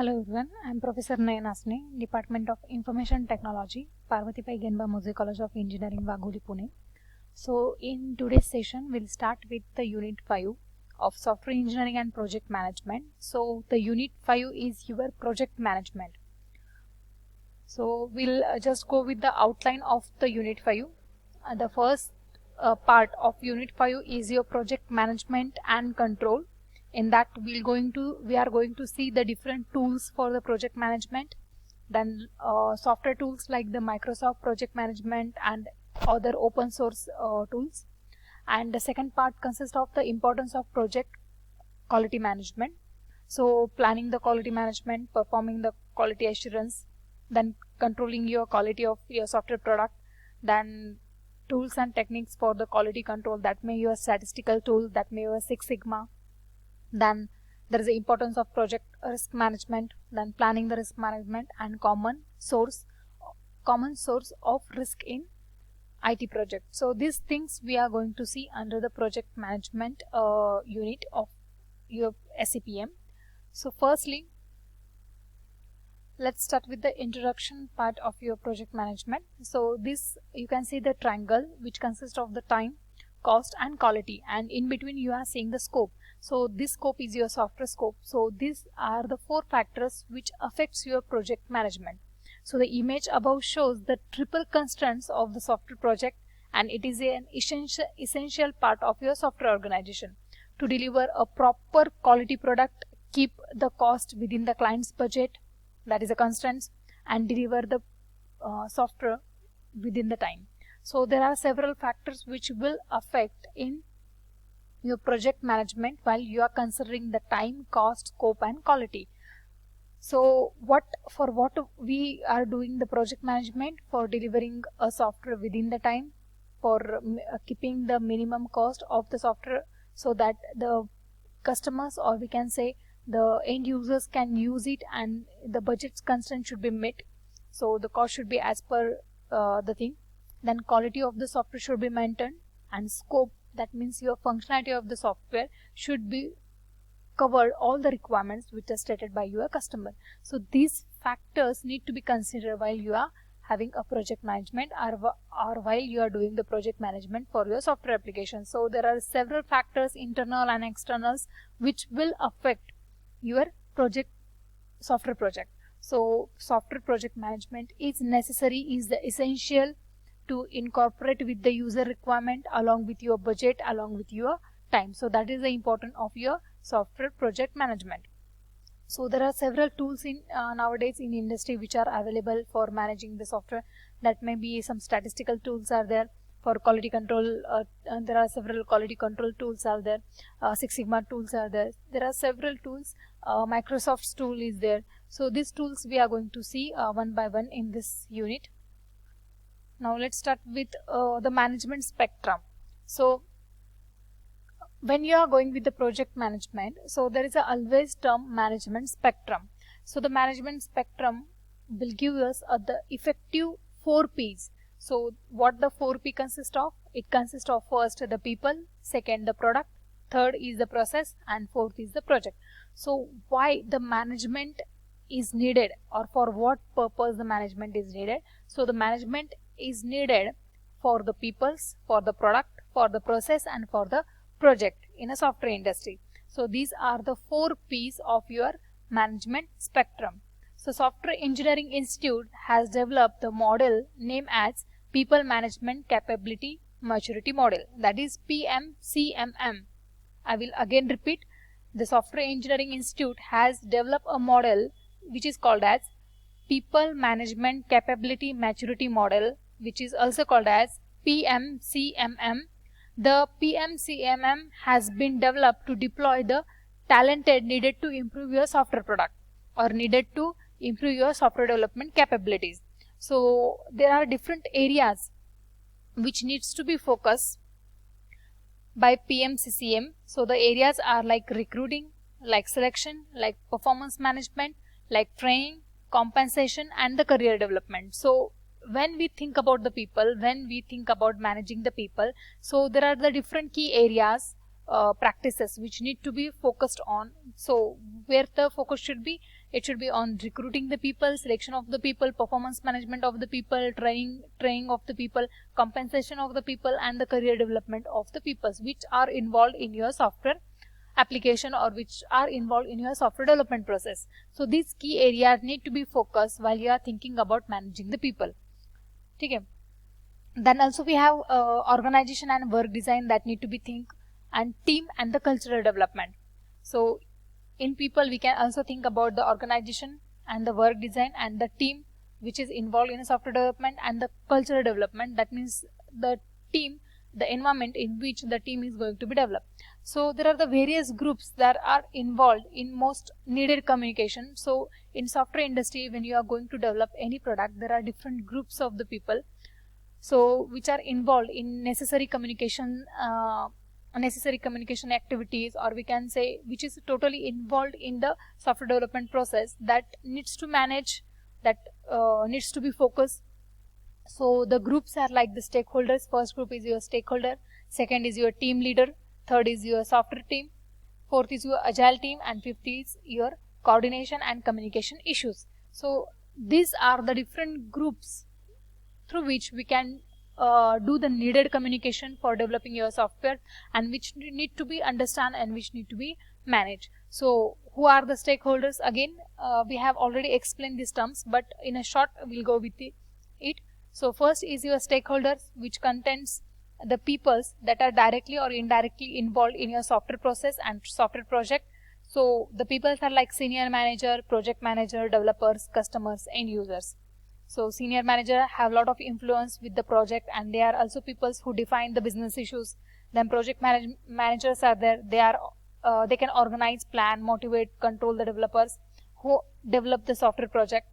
Hello everyone, I am Professor Nayanasne, Department of Information Technology, Parvatibai Genba Mose College of Engineering, Wagholi, Pune. So in today's session, we'll start with the Unit 5 of Software Engineering and Project Management. So the Unit 5 is your project management. So we'll just go with the outline of the Unit 5. The first part of Unit 5 is your project management and control. In that we are going to see the different tools for the project management, then software tools like the Microsoft Project Management and other open source tools. And the second part consists of the importance of project quality management. So planning the quality management, performing the quality assurance, then controlling your quality of your software product, then tools and techniques for the quality control, that may your statistical tool, that may your Six Sigma. Then there is the importance of project risk management, then planning the risk management, and common source of risk in IT project. So these things we are going to see under the project management unit of your SCPM. So firstly, let's start with the introduction part of your project management. So this, you can see the triangle which consists of the time, cost and quality, and in between you are seeing the scope. So this scope is your software scope. So these are the four factors which affects your project management. So the image above shows the triple constraints of the software project, and it is an essential part of your software organization. To deliver a proper quality product, keep the cost within the client's budget, that is a constraints, and deliver the software within the time. So there are several factors which will affect in your project management while you are considering the time, cost, scope and quality. So what we are doing the project management? For delivering a software within the time, for keeping the minimum cost of the software so that the customers, or we can say the end users, can use it, and the budget constraint should be met. So the cost should be as per the thing. Then quality of the software should be maintained, and scope, that means your functionality of the software should be covered all the requirements which are stated by your customer. So these factors need to be considered while you are having a project management, or while you are doing the project management for your software application. So there are several factors, internal and externals, which will affect your software project. So software project management is necessary, is the essential to incorporate with the user requirement, along with your budget, along with your time. So that is the importance of your software project management. So there are several tools in nowadays in industry which are available for managing the software. That may be some statistical tools are there. For quality control, there are several quality control tools are there. Six Sigma tools are there. There are several tools. Microsoft's tool is there. So these tools we are going to see one by one in this unit. Now let's start with the management spectrum. So when you are going with the project management, so there is a always term management spectrum. So the management spectrum will give us the effective 4 P's. So what the 4 P consist of? It consists of first the people, second the product, third is the process, and fourth is the project. So why the management is needed, or for what purpose the management is needed? So the management is needed for the peoples, for the product, for the process and for the project in a software industry. So these are the 4 P's of your management spectrum. So Software Engineering Institute has developed the model named as People Management Capability Maturity Model, that is PMCMM. I will again repeat, the Software Engineering Institute has developed a model which is called as People Management Capability Maturity Model, which is also called as PMCMM. The PMCMM has been developed to deploy the talented needed to improve your software product, or needed to improve your software development capabilities. So there are different areas which needs to be focused by PMCCM. So the areas are like recruiting, like selection, like performance management, like training, compensation and the career development. So when we think about the people, when we think about managing the people, so there are the different key areas practices which need to be focused on. So where the focus should be, it should be on recruiting the people, selection of the people, performance management of the people, training of the people, compensation of the people, and the career development of the people which are involved in your software application or which are involved in your software development process. So these key areas need to be focused while you are thinking about managing the people. Okay. Then also we have organization and work design that need to be think, and team and the cultural development. So in people we can also think about the organization and the work design and the team which is involved in software development, and the cultural development, that means the team, the environment in which the team is going to be developed. So there are the various groups that are involved in most needed communication. So in software industry, when you are going to develop any product, there are different groups of the people, so which are involved in necessary communication activities, or we can say which is totally involved in the software development process, that needs to manage, that needs to be focused. So the groups are like the stakeholders. First group is your stakeholder, second is your team leader, third is your software team, fourth is your agile team, and fifth is your coordination and communication issues. So these are the different groups through which we can do the needed communication for developing your software, and which need to be understand and which need to be managed. So who are the stakeholders? Again, we have already explained these terms, but in a short we'll go with it. So first is your stakeholders, which contains the peoples that are directly or indirectly involved in your software process and software project. So the peoples are like senior manager, project manager, developers, customers, and users. So senior manager have a lot of influence with the project, and they are also people who define the business issues. Then project managers are there. They can organize, plan, motivate, control the developers who develop the software project.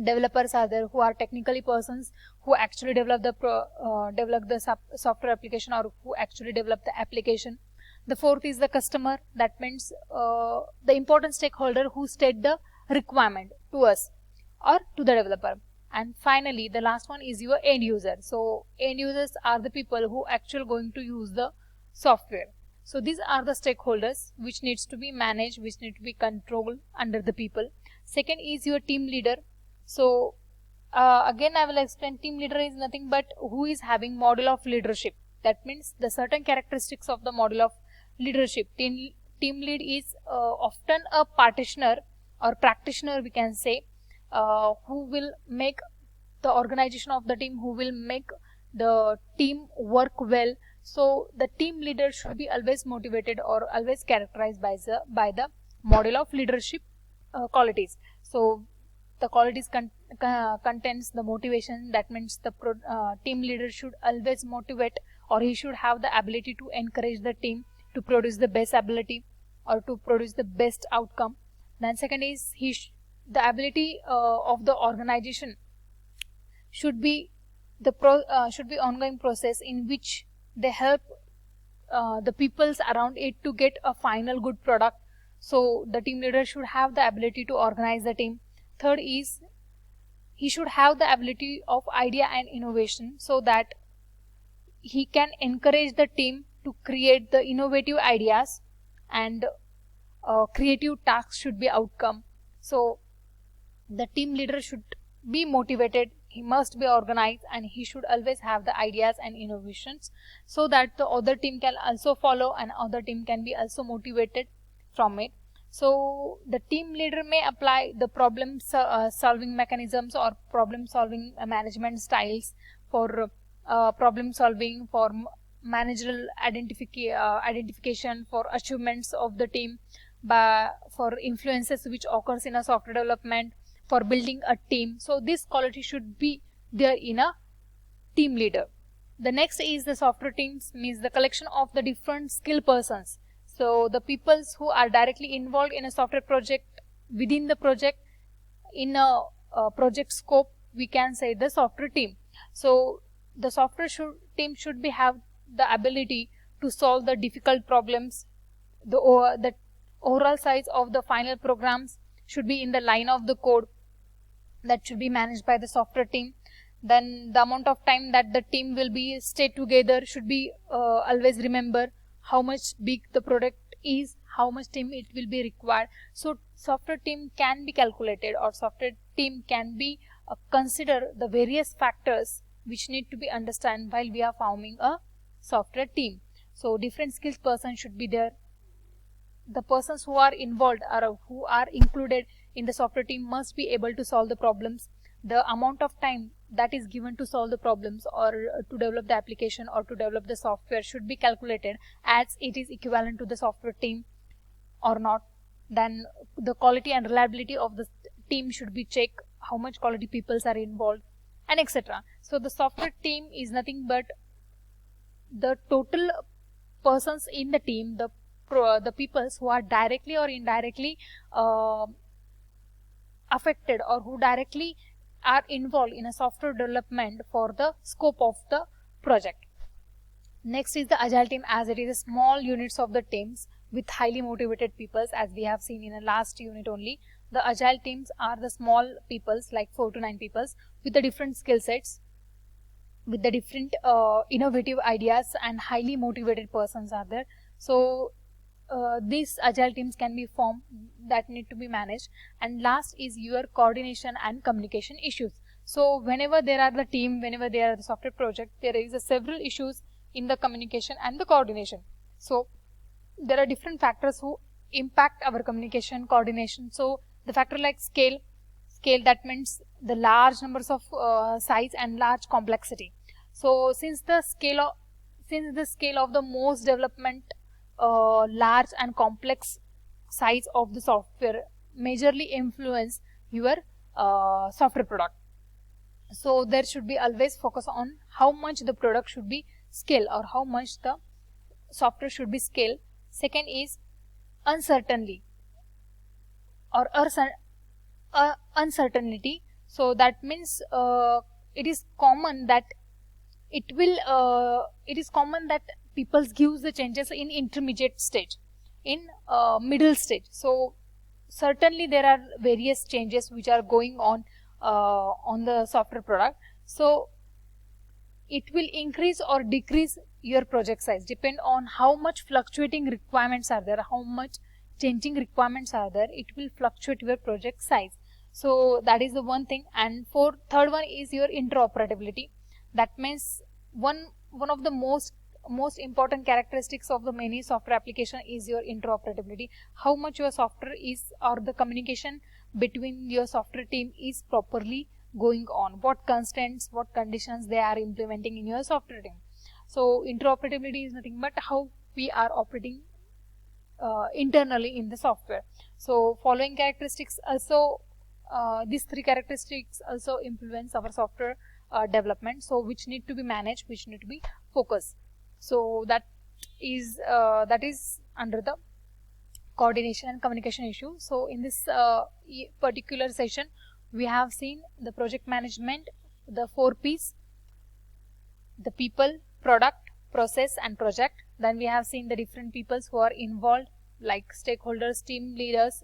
Developers are there, who are technically persons who actually develop the software application, or who actually develop the application. The fourth is the customer. That means the important stakeholder who state the requirement to us or to the developer. And finally, the last one is your end user. So end users are the people who actually going to use the software. So these are the stakeholders which needs to be managed, which need to be controlled under the people. Second is your team leader. So again I will explain, team leader is nothing but who is having model of leadership. That means the certain characteristics of the model of leadership. Team lead is often a practitioner or practitioner, we can say, who will make the organization of the team, who will make the team work well. So the team leader should be always motivated or always characterized by the model of leadership qualities. So the qualities contains the motivation. That means the team leader should always motivate, or he should have the ability to encourage the team to produce the best ability or to produce the best outcome. Then second is the ability of the organization should be ongoing process in which they help the peoples around it to get a final good product. So the team leader should have the ability to organize the team. Third is he should have the ability of idea and innovation, so that he can encourage the team to create the innovative ideas, and creative tasks should be outcome. So the team leader should be motivated, he must be organized, and he should always have the ideas and innovations, so that the other team can also follow and other team can be also motivated from it. So the team leader may apply the problem solving mechanisms or problem solving management styles for problem solving, for managerial identification, for achievements of the team, for influences which occurs in a software development, for building a team. So this quality should be there in a team leader. The next is the software teams, means the collection of the different skill persons. So the people who are directly involved in a software project, within the project, in a project scope, we can say the software team. So the software team should have the ability to solve the difficult problems. The overall size of the final programs should be in the line of the code, that should be managed by the software team. Then the amount of time that the team will be stay together should be always remember. how much big the product is, how much team it will be required. So software team can be calculated, or software team can be consider the various factors which need to be understand while we are forming a software team. So different skills person should be there. The persons who are involved or who are included in the software team must be able to solve the problems. The amount of time that is given to solve the problems or to develop the application or to develop the software should be calculated as it is equivalent to the software team or not. Then the quality and reliability of the team should be checked, how much quality peoples are involved, and etc. So the software team is nothing but the total persons in the team, the peoples who are directly or indirectly affected or who directly are involved in a software development for the scope of the project. Next is the agile team, as it is a small units of the teams with highly motivated peoples, as we have seen in the last unit only. The agile teams are the small peoples like 4 to 9 peoples with the different skill sets, with the different innovative ideas, and highly motivated persons are there. So these agile teams can be formed that need to be managed. And last is your coordination and communication issues. So whenever there are the team, whenever there are the software project, there is a several issues in the communication and the coordination. So there are different factors who impact our communication coordination. So the factor like scale, that means the large numbers of size and large complexity. So since the scale of the most development large and complex size of the software majorly influence your software product. So there should be always focus on how much the product should be scale or how much the software should be scale. Second is uncertainty or uncertainty. So that means it is common that people gives the changes in intermediate stage, in middle stage. So certainly there are various changes which are going on the software product. So it will increase or decrease your project size depend on how much fluctuating requirements are there, how much changing requirements are there. It will fluctuate your project size. So that is the one thing. And third one is your interoperability. That means one of the most important characteristics of the many software application is your interoperability. How much your software is, or the communication between your software team is properly going on, what constraints, what conditions they are implementing in your software team. So interoperability is nothing but how we are operating internally in the software. So following characteristics also, these three characteristics also influence our software development, so which need to be managed, which need to be focused. So that is under the coordination and communication issue. So in this particular session we have seen the project management, the 4 P's, the people, product, process and project. Then we have seen the different peoples who are involved like stakeholders, team leaders,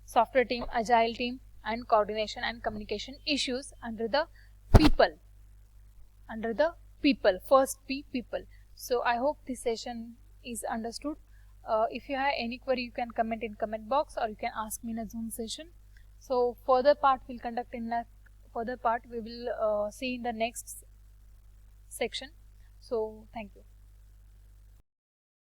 software team, agile team, and coordination and communication issues under the people. First P, people. So I hope this session is understood. If you have any query, you can comment in comment box, or you can ask me in a Zoom session. So further part we will see in the next section. So thank you.